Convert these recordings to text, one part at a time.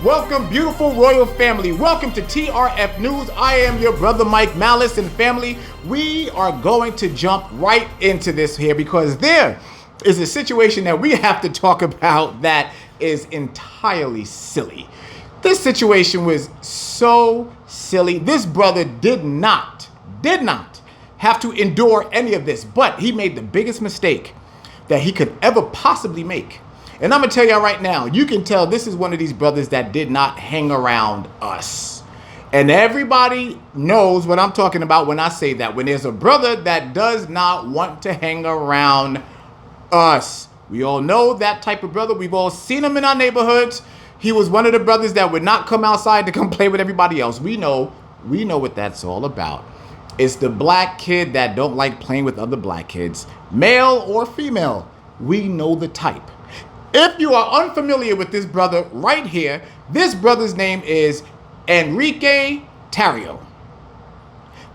Welcome, beautiful royal family. Welcome to TRF News. I am your brother Mike Maliss, and family, we are going to jump right into this here because there is a situation that we have to talk about that is entirely silly. This situation was so silly. This brother did not have to endure any of this, but he made the biggest mistake that he could ever possibly make. And I'm going to tell y'all right now, you can tell this is one of these brothers that did not hang around us. And everybody knows what I'm talking about when I say that. When there's a brother that does not want to hang around us. We all know that type of brother. We've all seen him in our neighborhoods. He was one of the brothers that would not come outside to come play with everybody else. We know what that's all about. It's the black kid that don't like playing with other black kids, male or female. We know the type. If you are unfamiliar with this brother right here, this brother's name is Enrique Tarrio.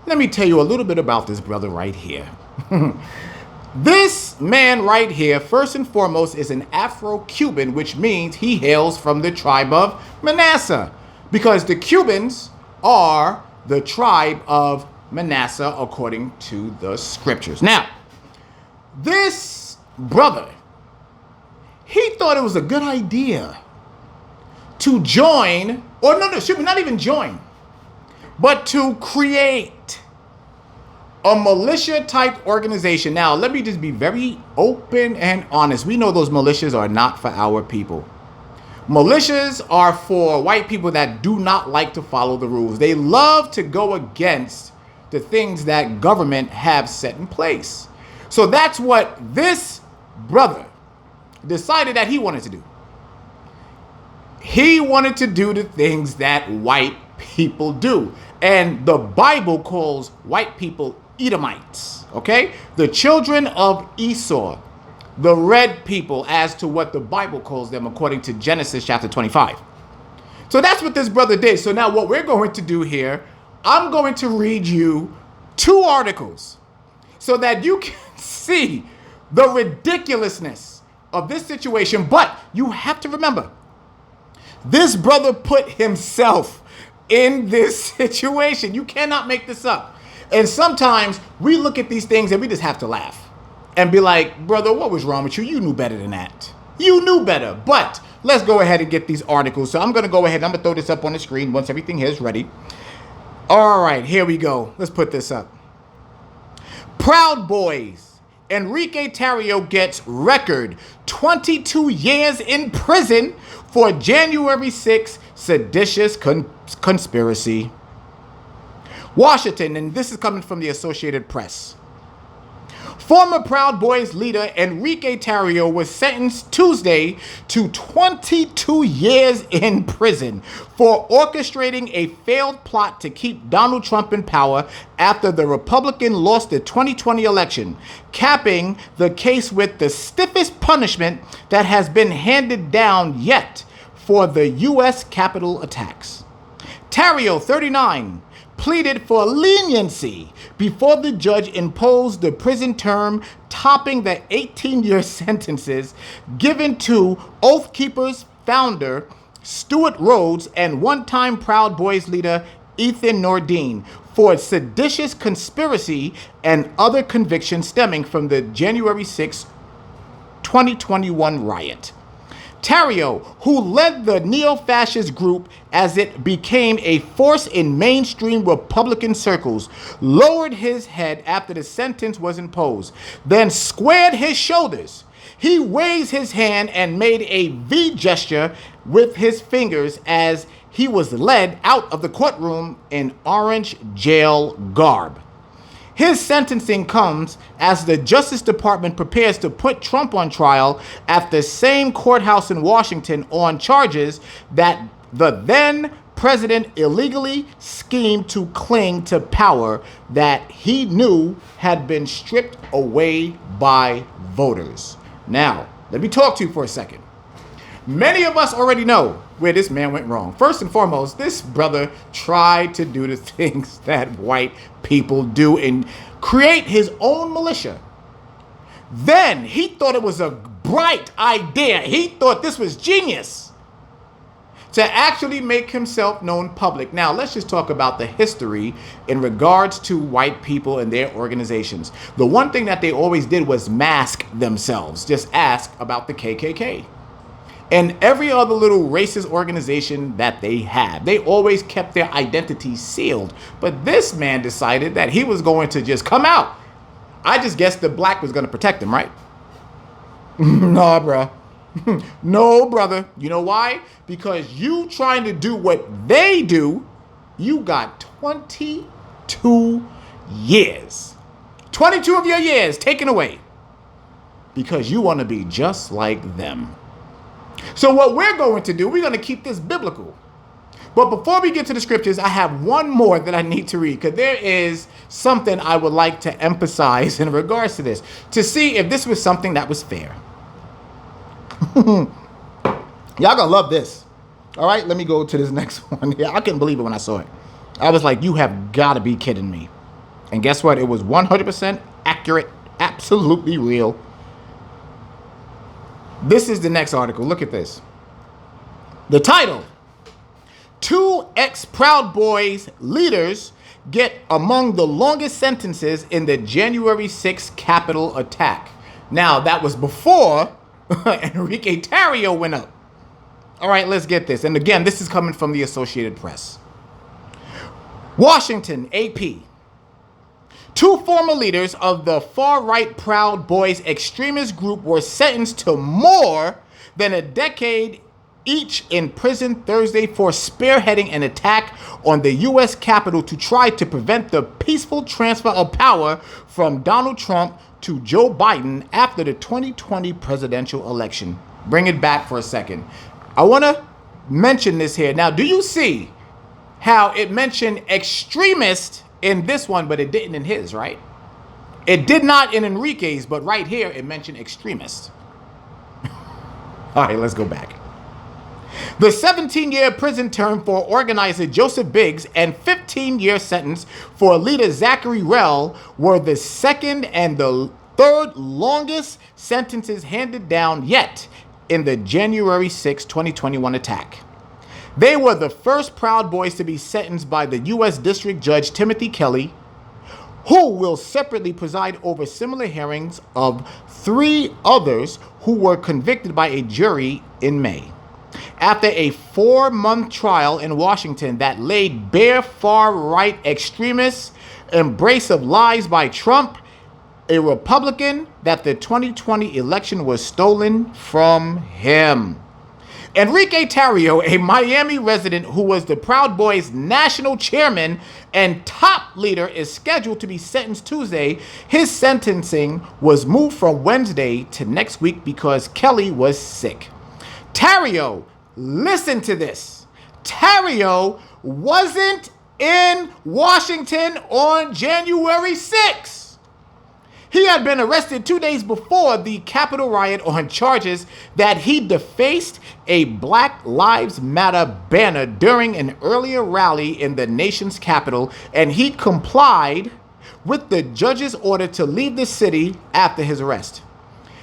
Let me tell you a little bit about this brother right here. This man right here, first and foremost, is an Afro-Cuban, which means he hails from the tribe of Manasseh, because the Cubans are the tribe of Manasseh according to the scriptures. Now, this brother, he thought it was a good idea to join, or no, should we not even join, but to create a militia type organization. Now, let me just be very open and honest. We know those militias are not for our people. Militias are for white people that do not like to follow the rules. They love to go against the things that government have set in place. So that's what this brother decided that he wanted to do. He wanted to do the things that white people do. And the Bible calls white people Edomites, okay? The children of Esau, the red people, as to what the Bible calls them according to Genesis chapter 25. So that's what this brother did. So now what we're going to do here, I'm going to read you 2 articles so that you can see the ridiculousness of this situation. But you have to remember, this brother put himself in this situation. You cannot make this up. And sometimes we look at these things and we just have to laugh and be like, brother, what was wrong with you? You knew better than that. You knew better. But let's go ahead and get these articles. So I'm going to go ahead. I'm going to throw this up on the screen once everything here is ready. All right, here we go. Let's put this up. Proud Boys. Enrique Tarrio gets record 22 years in prison for January 6 seditious conspiracy. Washington, and this is coming from the Associated Press. Former Proud Boys leader Enrique Tarrio was sentenced Tuesday to 22 years in prison for orchestrating a failed plot to keep Donald Trump in power after the Republican lost the 2020 election, capping the case with the stiffest punishment that has been handed down yet for the U.S. Capitol attacks. Tarrio, 39, pleaded for leniency before the judge imposed the prison term, topping the 18-year sentences given to Oath Keepers founder Stuart Rhodes and one-time Proud Boys leader Ethan Nordine for seditious conspiracy and other convictions stemming from the January 6, 2021 riot. Tarrio, who led the neo-fascist group as it became a force in mainstream Republican circles, lowered his head after the sentence was imposed, then squared his shoulders. He raised his hand and made a V gesture with his fingers as he was led out of the courtroom in orange jail garb. His sentencing comes as the Justice Department prepares to put Trump on trial at the same courthouse in Washington on charges that the then president illegally schemed to cling to power that he knew had been stripped away by voters. Now, let me talk to you for a second. Many of us already know where this man went wrong. First and foremost, this brother tried to do the things that white people do and create his own militia. Then he thought it was a bright idea. He thought this was genius to actually make himself known public. Now, let's just talk about the history in regards to white people and their organizations. The one thing that they always did was mask themselves. Just ask about the KKK. And every other little racist organization that they had, they always kept their identity sealed. But this man decided that he was going to just come out. I just guessed the black was going to protect him, right? Nah, bruh. No, brother. You know why? Because you trying to do what they do, you got 22 years. 22 of your years taken away because you want to be just like them. So what we're going to do, we're going to keep this biblical. But before we get to the scriptures, I have one more that I need to read because there is something I would like to emphasize in regards to this, to see if this was something that was fair. Y'all gonna love this. All right, let me go to this next one. Yeah, I couldn't believe it when I saw it. I was like, you have got to be kidding me. And guess what? It was 100% accurate, absolutely real. This is the next article. Look at this. The title: 2 ex-Proud Boys leaders get among the longest sentences in the January 6th Capitol attack. Now, that was before Enrique Tarrio went up. All right, let's get this. And again, this is coming from the Associated Press. Washington, AP. 2 former leaders of the far-right Proud Boys extremist group were sentenced to more than a decade each in prison Thursday for spearheading an attack on the U.S. Capitol to try to prevent the peaceful transfer of power from Donald Trump to Joe Biden after the 2020 presidential election. Bring it back for a second. I want to mention this here. Now, do you see how it mentioned extremist in this one, but it didn't in his, right? It did not in Enrique's, but right here it mentioned extremist. All right, let's go back. The 17-year prison term for organizer Joseph Biggs and 15-year sentence for leader Zachary Rell were the second and the third longest sentences handed down yet in the January 6, 2021 attack. They were the first Proud Boys to be sentenced by the U.S. District Judge Timothy Kelly, who will separately preside over similar hearings of 3 others who were convicted by a jury in May. After a 4-month trial in Washington that laid bare far-right extremists' embrace of lies by Trump, a Republican, that the 2020 election was stolen from him. Enrique Tarrio, a Miami resident who was the Proud Boys' national chairman and top leader, is scheduled to be sentenced Tuesday. His sentencing was moved from Wednesday to next week because Kelly was sick. Tarrio, listen to this. Tarrio wasn't in Washington on January 6th. He had been arrested 2 days before the Capitol riot on charges that he defaced a Black Lives Matter banner during an earlier rally in the nation's capital, and he complied with the judge's order to leave the city after his arrest.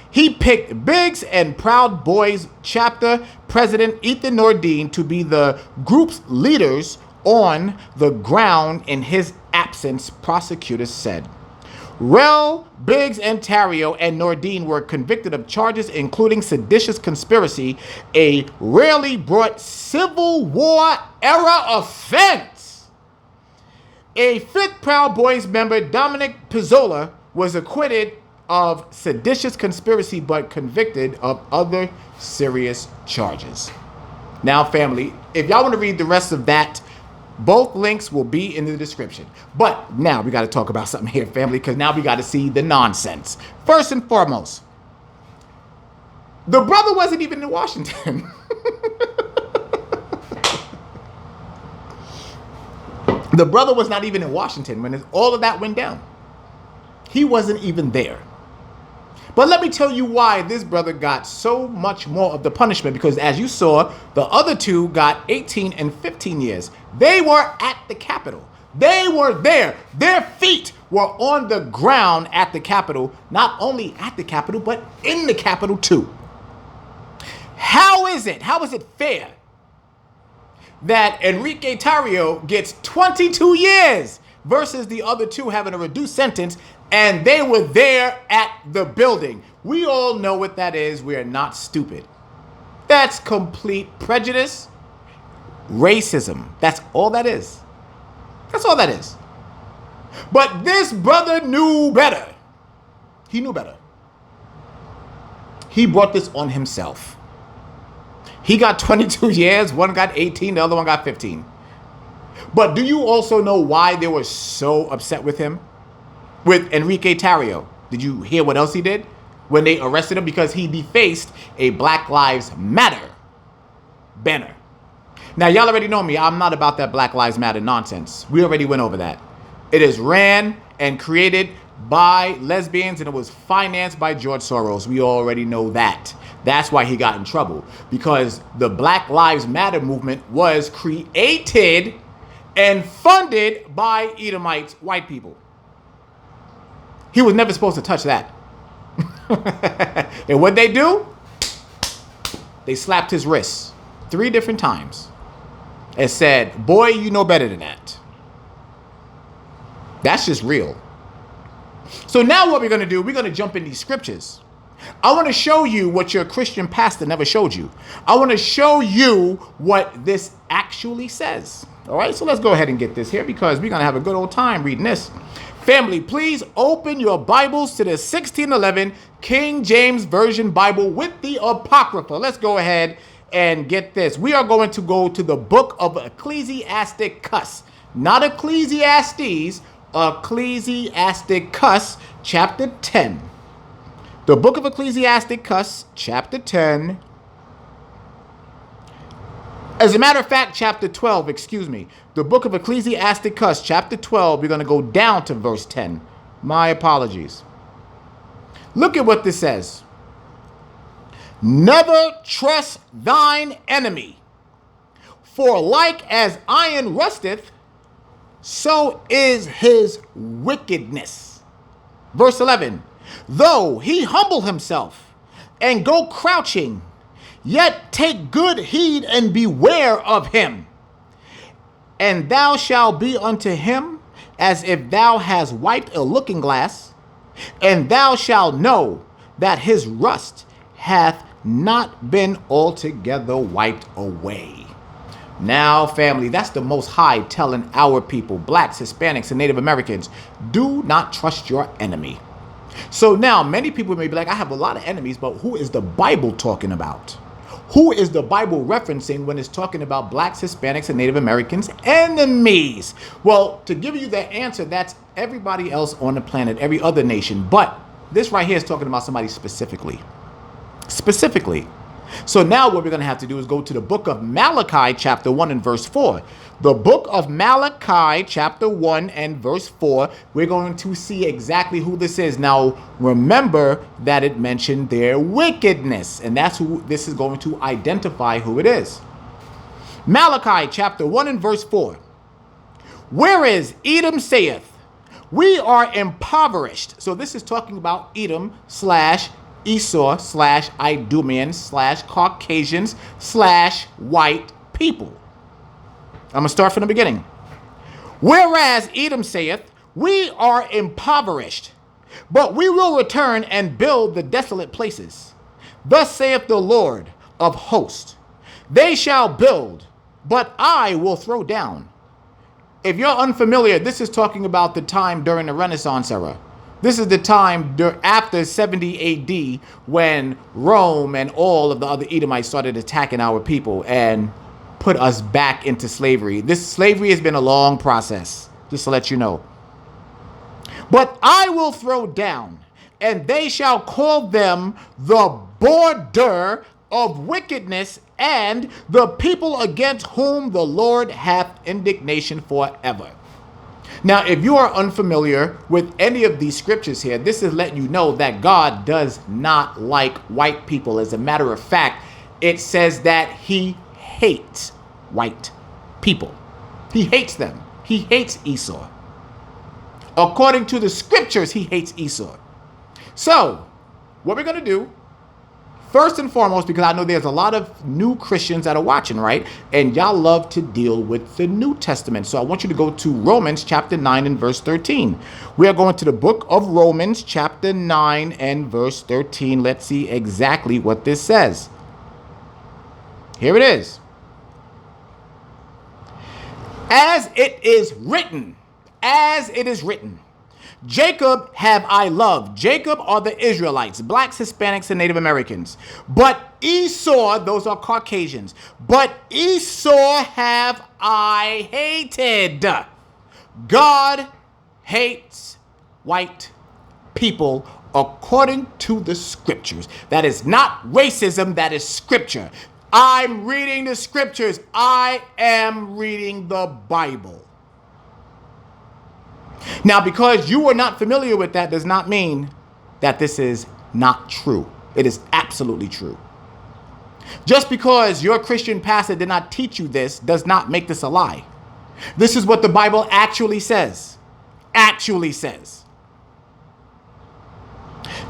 He picked Biggs and Proud Boys chapter president Ethan Nordine to be the group's leaders on the ground in his absence, prosecutors said. Rell, Biggs, and Tarrio and Nordine were convicted of charges including seditious conspiracy, a rarely brought Civil War era offense. A 5th Proud Boys member, Dominic Pizzola, was acquitted of seditious conspiracy but convicted of other serious charges. Now, family, if y'all want to read the rest of that, both links will be in the description. But now we got to talk about something here, family, because now we got to see the nonsense. First and foremost, the brother wasn't even in Washington. The brother was not even in Washington when all of that went down. He wasn't even there. But let me tell you why this brother got so much more of the punishment, because as you saw, the other 2 got 18 and 15 years. They were at the Capitol. They were there. Their feet were on the ground at the Capitol, not only at the Capitol, but in the Capitol too. How is it fair that Enrique Tarrio gets 22 years versus the other two having a reduced sentence, and they were there at the building. We all know what that is. We are not stupid. That's complete prejudice, racism. That's all that is. That's all that is. But this brother knew better. He knew better. He brought this on himself. He got 22 years. One got 18. The other one got 15. But do you also know why they were so upset with him? With Enrique Tarrio. Did you hear what else he did? When they arrested him because he defaced a Black Lives Matter banner. Now, y'all already know me. I'm not about that Black Lives Matter nonsense. We already went over that. It is ran and created by lesbians, and it was financed by George Soros. We already know that. That's why he got in trouble. Because the Black Lives Matter movement was created and funded by Edomite white people. He was never supposed to touch that. And what they do? They slapped his wrists 3 different times and said, boy, you know better than that. That's just real. So now what we're going to do, we're going to jump in these scriptures. I want to show you what your Christian pastor never showed you. I want to show you what this actually says. All right, so let's go ahead and get this here because we're going to have a good old time reading this. Family, please open your Bibles to the 1611 King James Version Bible with the Apocrypha. Let's go ahead and get this. We are going to go to the book of Ecclesiasticus, not Ecclesiastes, Ecclesiasticus, chapter 10. The book of Ecclesiasticus, chapter 10. As a matter of fact, chapter 12, excuse me. The book of Ecclesiasticus, chapter 12, we're going to go down to verse 10. My apologies. Look at what this says. Never trust thine enemy, for like as iron rusteth, so is his wickedness. Verse 11. Though he humble himself and go crouching, yet take good heed and beware of him. And thou shalt be unto him as if thou hast wiped a looking glass, and thou shalt know that his rust hath not been altogether wiped away. Now, family, that's the Most High telling our people, blacks, Hispanics, and Native Americans, do not trust your enemy. So now, many people may be like, I have a lot of enemies, but who is the Bible talking about? Who is the Bible referencing when it's talking about blacks, Hispanics, and Native Americans' enemies? Well, to give you that answer, that's everybody else on the planet, every other nation. But this right here is talking about somebody specifically. Specifically. So now what we're going to have to do is go to the book of Malachi, chapter 1 and verse 4. The book of Malachi, chapter 1 and verse 4. We're going to see exactly who this is. Now, remember that it mentioned their wickedness. And that's who this is going to identify who it is. Malachi, chapter 1 and verse 4. Whereas Edom saith, we are impoverished. So this is talking about Edom / Esau / Idumeans / Caucasians / white people. I'm going to start from the beginning. Whereas Edom saith, we are impoverished, but we will return and build the desolate places. Thus saith the Lord of hosts, they shall build, but I will throw down. If you're unfamiliar, this is talking about the time during the Renaissance era. This is the time after 70 AD when Rome and all of the other Edomites started attacking our people and put us back into slavery. This slavery has been a long process, just to let you know. But I will throw down, and they shall call them the border of wickedness and the people against whom the Lord hath indignation forever. Now, if you are unfamiliar with any of these scriptures here, this is letting you know that God does not like white people. As a matter of fact, it says that he hates white people. He hates them. He hates Esau. According to the scriptures, he hates Esau. So, what we're going to do, First and foremost, because I know there's a lot of new Christians that are watching, right? And y'all love to deal with the New Testament. So I want you to go to Romans chapter 9 and verse 13. We are going to the book of Romans chapter 9 and verse 13. Let's see exactly what this says. Here it is. As it is written, Jacob have I loved. Jacob are the Israelites, blacks, Hispanics, and Native Americans. But Esau, those are Caucasians. But Esau have I hated. God hates white people according to the scriptures. That is not racism, that is scripture. I'm reading the scriptures. I am reading the Bible. Now, because you are not familiar with that does not mean that this is not true. It is absolutely true. Just because your Christian pastor did not teach you this does not make this a lie. This is what the Bible actually says. Actually says.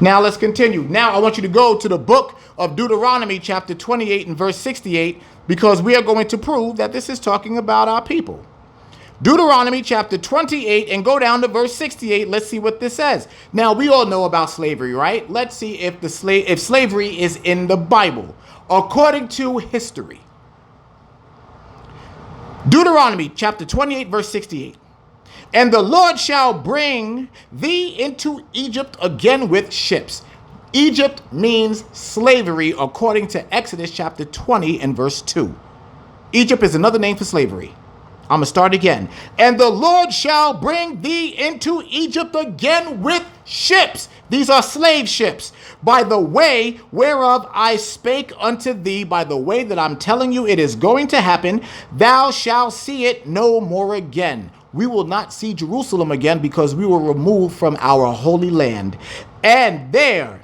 Now let's continue. Now I want you to go to the book of Deuteronomy chapter 28 and verse 68 because we are going to prove that this is talking about our people. Deuteronomy chapter 28 and go down to verse 68. Let's see what this says. Now we all know about slavery, right? Let's see if slavery is in the Bible according to history. Deuteronomy chapter 28 verse 68. And the Lord shall bring thee into Egypt again with ships. Egypt means slavery according to Exodus chapter 20 and verse 2. Egypt is another name for slavery. I'm going to start again. And the Lord shall bring thee into Egypt again with ships. These are slave ships. By the way whereof I spake unto thee, by the way that I'm telling you it is going to happen, thou shalt see it no more again. We will not see Jerusalem again because we were removed from our holy land. And there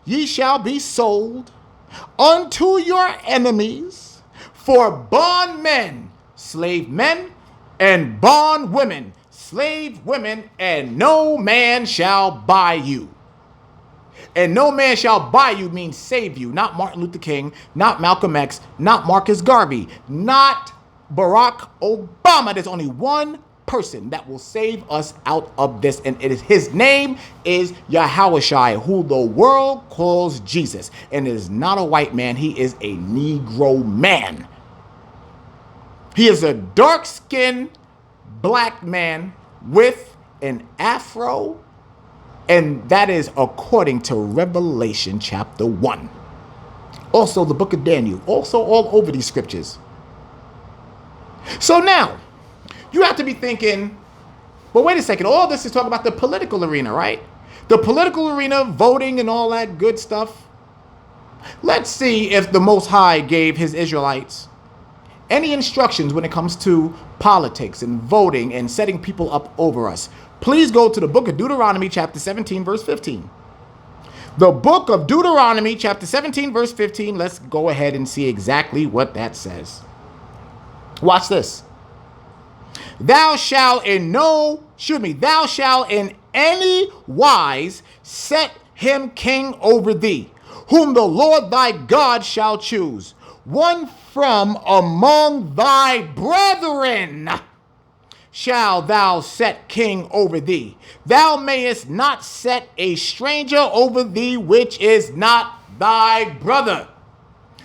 ye shall be sold unto your enemies for bondmen, slave men, and bondwomen, slave women, and no man shall buy you. And no man shall buy you means save you. Not Martin Luther King, not Malcolm X, not Marcus Garvey, not Barack Obama. There's only one person that will save us out of this, and his name is Yahushua, who the world calls Jesus. And it is not a white man, he is a Negro man. He is a dark-skinned black man with an afro, and that is according to Revelation chapter 1. Also the book of Daniel, also all over these scriptures. So now, you have to be thinking, well, wait a second, all this is talking about the political arena, right? The political arena, voting and all that good stuff. Let's see if the Most High gave his Israelites any instructions when it comes to politics and voting and setting people up over us. Please go to the book of Deuteronomy chapter 17 verse 15. The book of Deuteronomy chapter 17 verse 15. Let's go ahead and see exactly what that says. Watch this. Thou shalt in any wise set him king over thee, whom the Lord thy God shall choose, one from among thy brethren shall thou set king over thee. Thou mayest not set a stranger over thee, which is not thy brother.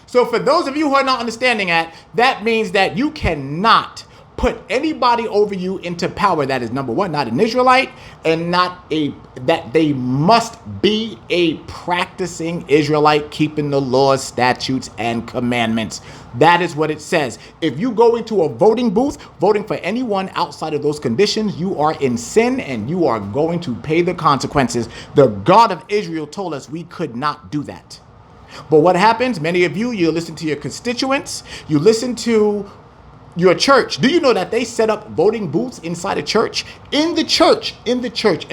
So for those of you who are not understanding that means that you cannot put anybody over you into power that is, number one, not an Israelite, and that they must be a practicing Israelite, keeping the laws, statutes, and commandments. That is what it says. If you go into a voting booth, voting for anyone outside of those conditions, you are in sin and you are going to pay the consequences. The God of Israel told us we could not do that. But what happens? Many of you listen to your constituents, you listen to your church. Do you know that they set up voting booths inside a church? In the church. And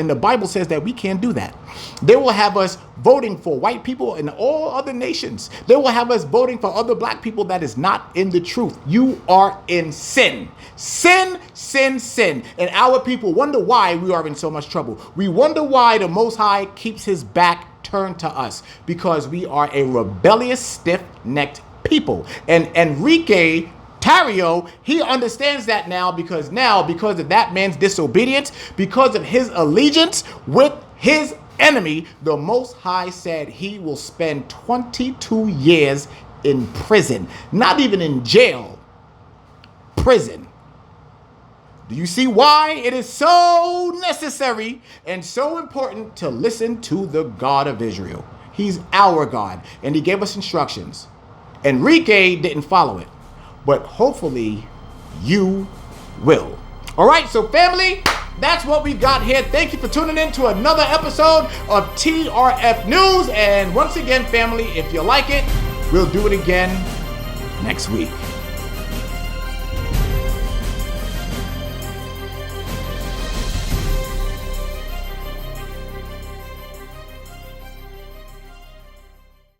the Bible says that we can't do that. They will have us voting for white people and all other nations. They will have us voting for other black people that is not in the truth. You are in sin. Sin. And our people wonder why we are in so much trouble. We wonder why the Most High keeps his back turn to us because we are a rebellious, stiff-necked people. And Enrique Tarrio, he understands that now because of that man's disobedience, because of his allegiance with his enemy, the Most High said he will spend 22 years in prison. Not even in jail, prison. Do you see why it is so necessary and so important to listen to the God of Israel? He's our God, and he gave us instructions. Enrique didn't follow it, but hopefully you will. All right, so family, that's what we got here. Thank you for tuning in to another episode of TRF News. And once again, family, if you like it, we'll do it again next week.